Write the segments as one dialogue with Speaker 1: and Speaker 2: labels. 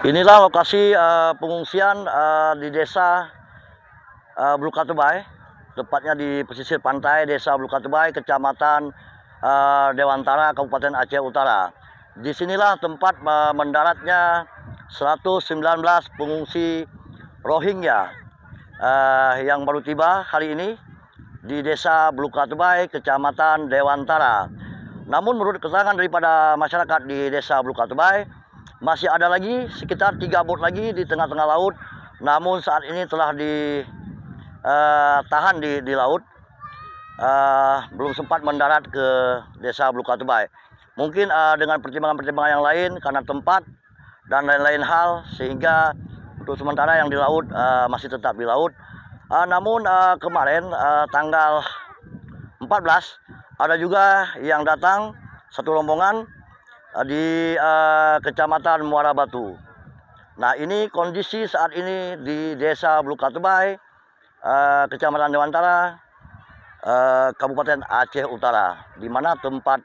Speaker 1: Inilah lokasi pengungsian di desa Blukatubay, tepatnya di pesisir pantai desa Blukatubay, kecamatan Dewantara, Kabupaten Aceh Utara. Disinilah tempat mendaratnya 119 pengungsi Rohingya yang baru tiba hari ini di desa Blukatubay, kecamatan Dewantara. Namun menurut keterangan daripada masyarakat di desa Blukatubay, masih ada lagi sekitar 3 bot lagi di tengah-tengah laut. Namun saat ini telah ditahan di laut. Belum sempat mendarat ke desa Blukatubay. Mungkin dengan pertimbangan-pertimbangan yang lain karena tempat dan lain-lain hal, sehingga untuk sementara yang di laut masih tetap di laut. Namun kemarin tanggal 14 ada juga yang datang satu rombongan di kecamatan Muara Batu. Nah, ini kondisi saat ini di desa Blukatubay, kecamatan Dewantara, Kabupaten Aceh Utara, di mana tempat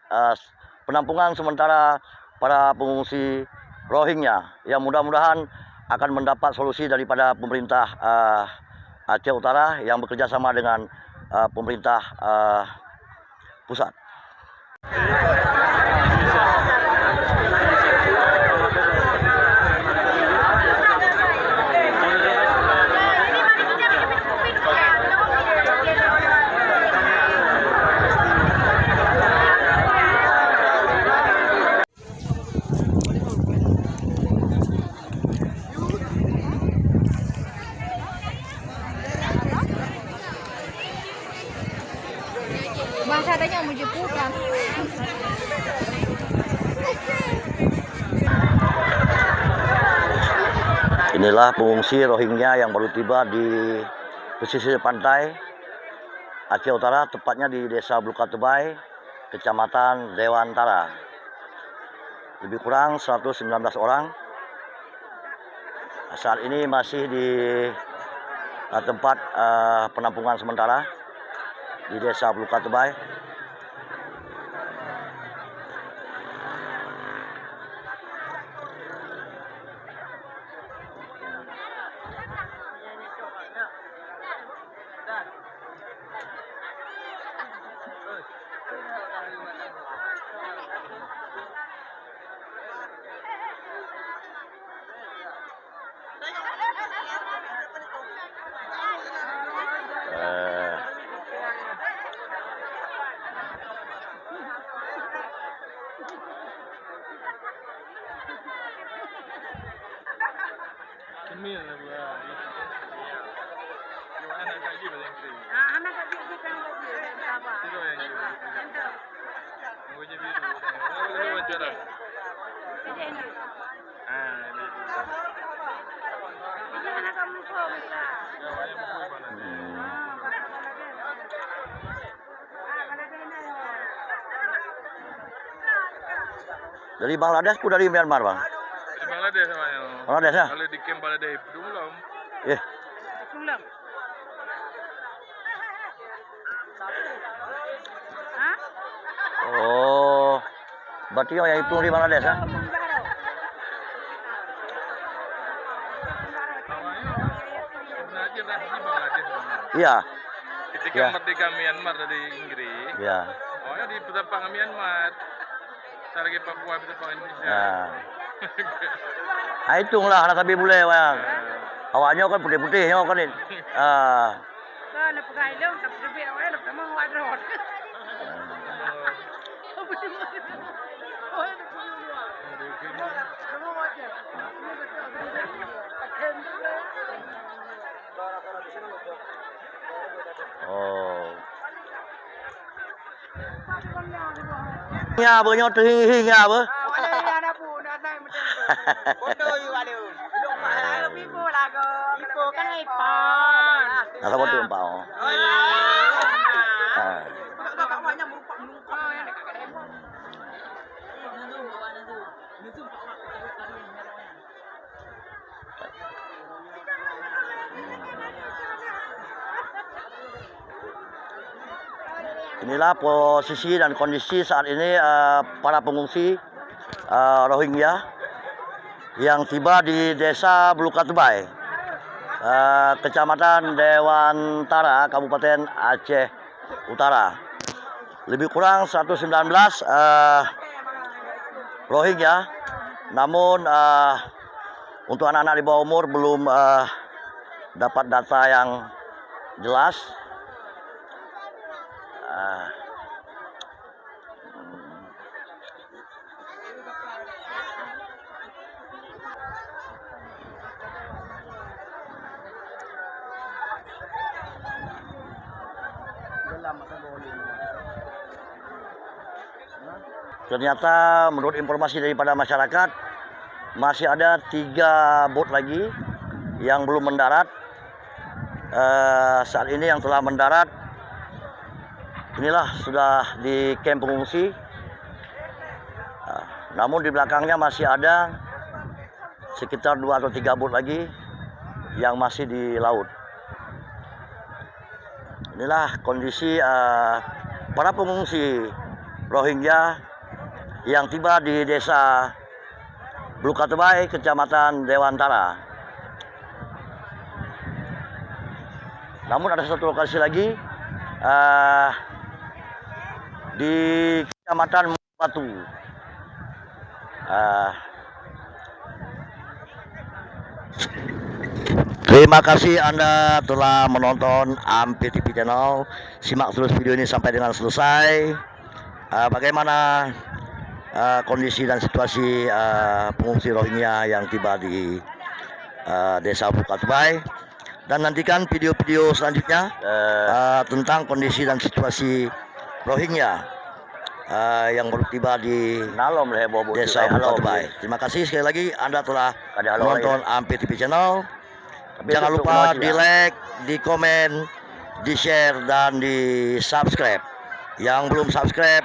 Speaker 1: penampungan sementara para pengungsi Rohingya yang mudah-mudahan akan mendapat solusi daripada pemerintah Aceh Utara yang bekerja sama dengan pemerintah pusat.
Speaker 2: Bangsa adanya mau jemput kan?
Speaker 1: Inilah pengungsi Rohingya yang baru tiba di pesisir pantai Aceh Utara, tepatnya di desa Blukatubay, kecamatan Dewantara. Lebih kurang 119 orang. Saat ini masih di tempat penampungan sementara di desa Blukatubay. Dari Bangladesh atau dari Myanmar, Bang?
Speaker 3: Dari Bangladesh namanya.
Speaker 1: Bangladesh ya?
Speaker 3: Kalau di camp Bangladesh belum.
Speaker 1: Iya.
Speaker 2: Belum.
Speaker 1: Oh, berarti yang itu di Bangladesh ya?
Speaker 3: Sebenarnya dah di Bangladesh.
Speaker 1: Iya.
Speaker 3: Ketika
Speaker 1: Ya.
Speaker 3: merdeka Myanmar dari Inggris,
Speaker 1: Iya.
Speaker 3: oh di petampangan Myanmar. Sargi Papua petampangan Indonesia.
Speaker 1: Nah. Nah, hitunglah anak sabi boleh, Bang. Awaknya kan putih-putih kan ini.
Speaker 2: Kan pakai dong, tapi lebih awal lebih mau wadrot.
Speaker 1: Oh. Nya bơ nhau tri nya bơ. Nah, sama tuh empau. Inilah posisi dan kondisi saat ini para pengungsi Rohingya yang tiba di Desa Blukatubay, Kecamatan Dewantara, Kabupaten Aceh Utara. Lebih kurang 119 Rohingya, namun untuk anak-anak di bawah umur belum dapat data yang jelas. Ternyata menurut informasi daripada masyarakat masih ada 3 bot lagi yang belum mendarat. Saat ini yang telah mendarat inilah sudah di kamp pengungsi. Namun di belakangnya masih ada sekitar 2 atau 3 bot lagi yang masih di laut. Inilah kondisi para pengungsi Rohingya yang tiba di Desa Blukatubay, Kecamatan Dewantara. Namun ada satu lokasi lagi di Kecamatan Batu. Terima kasih Anda telah menonton Ampi TV Channel. Simak terus video ini sampai dengan selesai. Bagaimana kondisi dan situasi pengungsi Rohingya yang tiba di Desa Blukatubay, dan nantikan video-video selanjutnya tentang kondisi dan situasi Rohingya yang baru tiba di Desa Blukatubay. Terima kasih sekali lagi Anda telah menonton Ampi TV Channel. Jangan lupa di like, di komen, di share, dan di subscribe. Yang belum subscribe,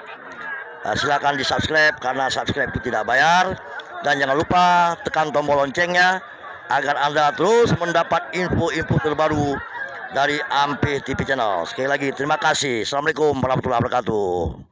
Speaker 1: silakan di subscribe karena subscribe itu tidak bayar. Dan jangan lupa tekan tombol loncengnya agar Anda terus mendapat info-info terbaru dari Ampi TV Channel. Sekali lagi terima kasih. Assalamualaikum warahmatullahi wabarakatuh.